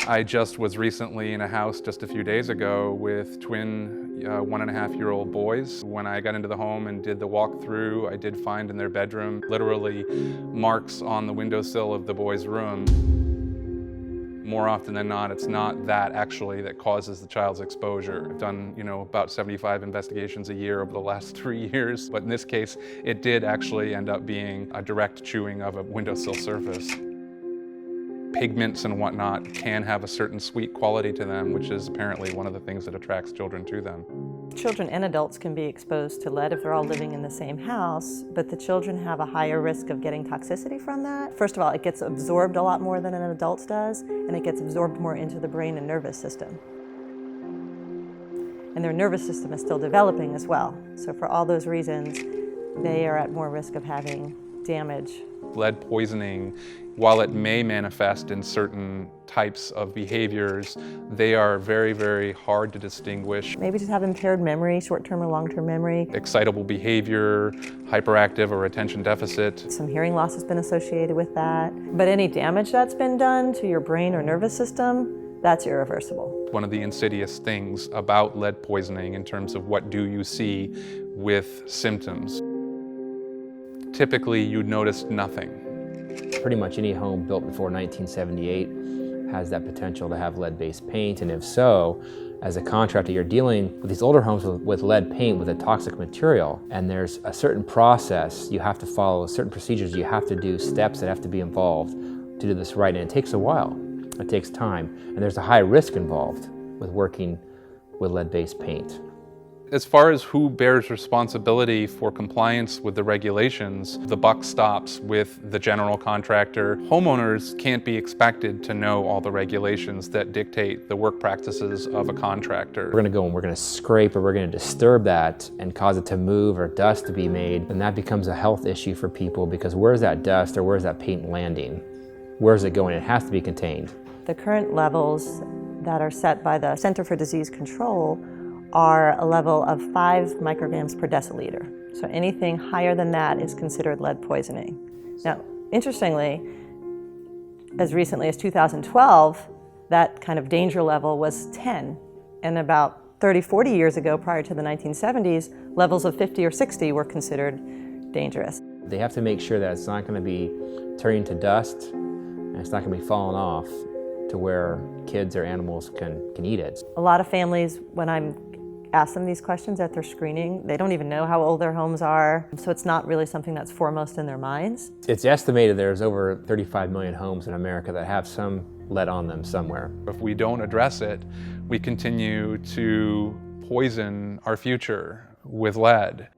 I just was recently in a house just a few days ago with twin 1.5-year-old boys. When I got into the home and did the walkthrough, I did find in their bedroom literally marks on the windowsill of the boys' room. More often than not, it's not that actually that causes the child's exposure. I've done, about 75 investigations a year over the last 3 years, but in this case, it did actually end up being a direct chewing of a windowsill surface. Pigments and whatnot can have a certain sweet quality to them, which is apparently one of the things that attracts children to them. Children and adults can be exposed to lead if they're all living in the same house, but the children have a higher risk of getting toxicity from that. First of all, it gets absorbed a lot more than an adult does, and it gets absorbed more into the brain and nervous system. And their nervous system is still developing as well. So for all those reasons, they are at more risk of having damage. Lead poisoning, while it may manifest in certain types of behaviors, they are very, very hard to distinguish. Maybe just have impaired memory, short-term or long-term memory. Excitable behavior, hyperactive or attention deficit. Some hearing loss has been associated with that. But any damage that's been done to your brain or nervous system, that's irreversible. One of the insidious things about lead poisoning in terms of what do you see with symptoms. Typically, you'd notice nothing. Pretty much any home built before 1978 has that potential to have lead-based paint, and if so, as a contractor, you're dealing with these older homes with lead paint with a toxic material, and there's a certain process you have to follow, certain procedures you have to do, steps that have to be involved to do this right, and it takes a while. It takes time, and there's a high risk involved with working with lead-based paint. As far as who bears responsibility for compliance with the regulations, the buck stops with the general contractor. Homeowners can't be expected to know all the regulations that dictate the work practices of a contractor. We're going to go and we're going to scrape or we're going to disturb that and cause it to move or dust to be made, and that becomes a health issue for people because where's that dust or where's that paint landing? Where's it going? It has to be contained. The current levels that are set by the Center for Disease Control are a level of 5 micrograms per deciliter. So anything higher than that is considered lead poisoning. Now, interestingly, as recently as 2012, that kind of danger level was 10. And about 30, 40 years ago, prior to the 1970s, levels of 50 or 60 were considered dangerous. They have to make sure that it's not going to be turning to dust and it's not going to be falling off to where kids or animals can eat it. A lot of families, when I'm ask them these questions at their screening, they don't even know how old their homes are, so it's not really something that's foremost in their minds. It's estimated there's over 35 million homes in America that have some lead on them somewhere. If we don't address it, we continue to poison our future with lead.